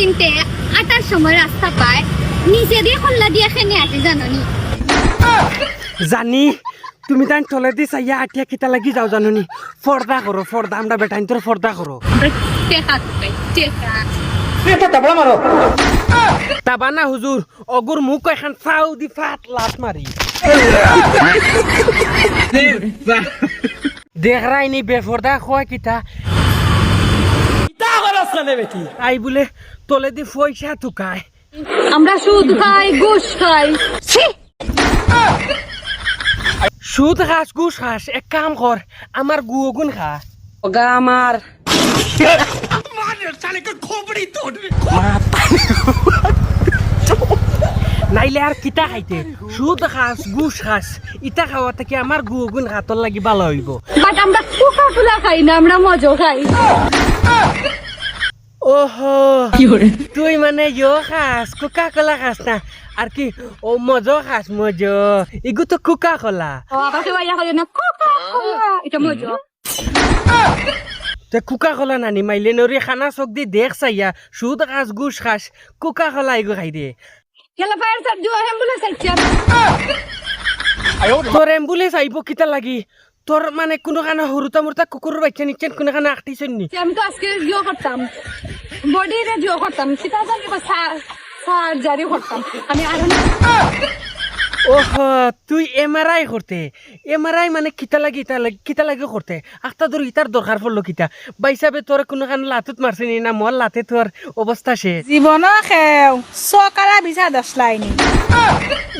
তিনটে আটার সময় রাস্তা পায় নিচে দিয়ে খোল্লা দিয়ে খেনে আটে জাননি জানি তুমি তাই তলে দি চাইয়া আটিয়া কিতা লাগি যাও জানুনি ফর্দা করো ফর্দা আমরা বেটাইন তোর ফর্দা করো টেকা পাই টেকা তাবা না হুজুর অগুর মুখ এখন চাও দি ফাট লাত মারি দেখ রাইনি বেফর্দা খোয়া কিতা আই বলে তলে দি পয়সা থুকায় আমরা সুদ খাই ঘুষ খাই ছি সুদ খাস ঘুষ খাস এক কাম কর আমার গুগুন খা ওগা আমার নাইলে আর কিতা খাইতে সুদ খাস ঘুষ খাস ইটা খাওয়া থেকে আমার গুগুন হাতর লাগি ভালো হইব বাট আমরা কোকা কোলা খাই না আমরা মজা খাই ওহো তুই মানে ইয়ো খাস কোকা কোলা খাস না আর কি ও মজো খাস মজো ইগু তো কোকা কোলা আকাশে বাইয়া খাই না কোকা কোলা এটা মজা তে কোকা কোলা নানি মাইলে নরি খানা চক দি দেখ চাইয়া সুদ খাস ঘুষ খাস কোকা কোলা ইগু খাই দে খেলা ফায়ার স্যার জো অ্যাম্বুলেন্স আইছে তোর অ্যাম্বুলেন্স আইব কিতা লাগি তোর মানে কোনো খানা হরুতা মুরতা কুকুরের বাচ্চা নিচ্ছেন কোনো খানা আঁকটিছেন নি আমি তো আজকে জিও করতাম বডিরে জিও করতাম সেটা জানি বা সার্জারি করতাম আমি আর ওহ তুই এমআরআই করতে এমআরআই মানে কিতা লাগি করতে আখতা তোর ইতার দরকার পড়লো কিতা বা হিসাবে তোর কোনো খান লাতুত মারছিনি না মর লাতে তোর অবস্থা শেষ জীবন খেও সকালা বিছা দশলাইনি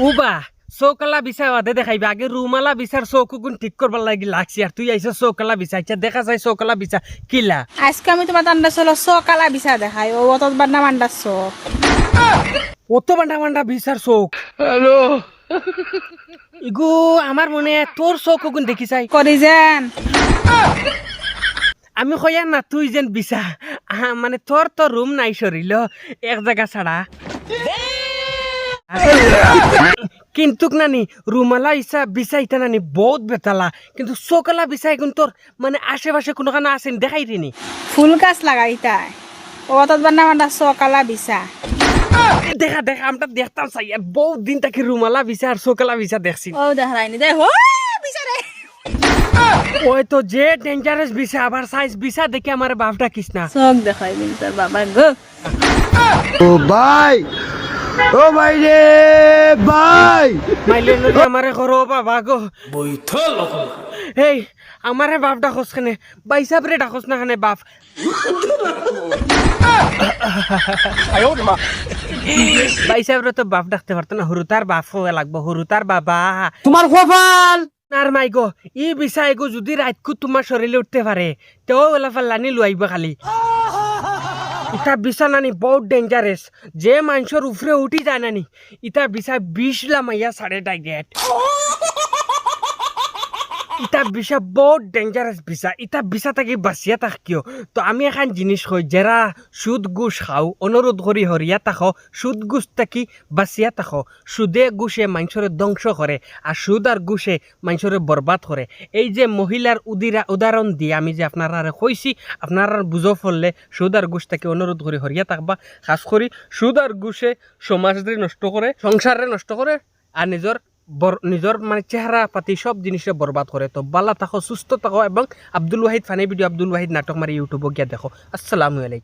উবা চৌকালা বিচা বাদে দেখাইবা আগে রুমালা বিচার চৌকুগুন ঠিক করবার লাগি লাগছি আর তুই আইসা চৌকালা বিচাইছা দেখা যায় চৌকালা বিচা কিলা আজকে আমি তোমার আন্দাজ হলো সকালা বিছা দেখাই ও অত বান্না আন্দাজ অত বান্ডা বিচার চৌক হ্যালো ইগু আমার মনে তোর চৌকুগুন দেখি চাই করি যেন আমি কইয়া না তুই যেন বিচা মানে তোর তো রুম নাই সরিল এক জায়গা ছাড়া কিন্তু নানি রুমালা ইসা বিচাইতা নানি বহুত বেতালা কিন্তু চৌকালা বিচাই কিন্তু তোর মানে আশেপাশে কোনো খানা আসেন দেখাই দিনি ফুল গাছ লাগাই তাই ও অত বান্না আন্দাজ সকালা বিছা দেখা দেখা আমরা দেখতাম চাই আর বহুত দিন তাকে রুমালা বিচা আর চৌকালা বিচা দেখছি ও দেখাইনি দে হো বিচারে ওই তো যে ডেঞ্জারাস বিচা আবার সাইজ বিচা দেখে আমার বাপটা কিসনা চোখ দেখাই দিন তোর বাবা গো ও ভাই ও ভাই রে ভাই মাইলে নদী আমারে করো বাবা গো বইথ লোক এই আমারে বাপ ডাকস খানে বাইসাব রে ডাকস না খানে বাপ বাইসাব রে তো বাপ ডাকতে পারতো না হরুতার বাপ হওয়া লাগবো হরুতার বাবা তোমার কপাল আর মাই গো ই বিচাই গো যদি রাতকু তোমার শরীরে উঠতে পারে তেও ওলা ফাল্লানি লুয়াইব খালি ইটা বিছা নানি বহুত ডেঞ্জারাস যে মানুষের উপরে উঠি যায় নানি ইটা বিছা 20 লামাইয়া সাড়ে ডাইগেট ইটা বিছা বহুত ডেঞ্জারাস বিছা ইটা বিছা থাকি বাঁচিয়া থাকিও তো আমি এখন জিনিস কই যারা সুদ ঘুষ খাও অনুরোধ করি হরিয়া থাকো সুদ ঘুষ থাকি বাঁচিয়া থাকো সুদে ঘুষে মানুষের ধ্বংস করে আর সুদ আর ঘুষে মানুষের বরবাদ করে এই যে মহিলার উদাহরণ দিয়ে আমি যে আপনারা কইছি আপনারা বুঝো ফললে সুদ আর ঘুষ থাকি অনুরোধ করি হরিয়া থাকবা খাস করি সুদ আর ঘুষে সমাজরে নষ্ট করে সংসারে নষ্ট করে আর নিজের মানে চেহারা পাতি সব জিনিসে বরবাদ করে তো বালা থাকো সুস্থ থাকো এবং আব্দুল ওয়াহিদ ফানি ভিডিও আব্দুল ওয়াহিদ নাটক মারি ইউটিউবে গিয়া দেখো আসসালামু আলাইকুম।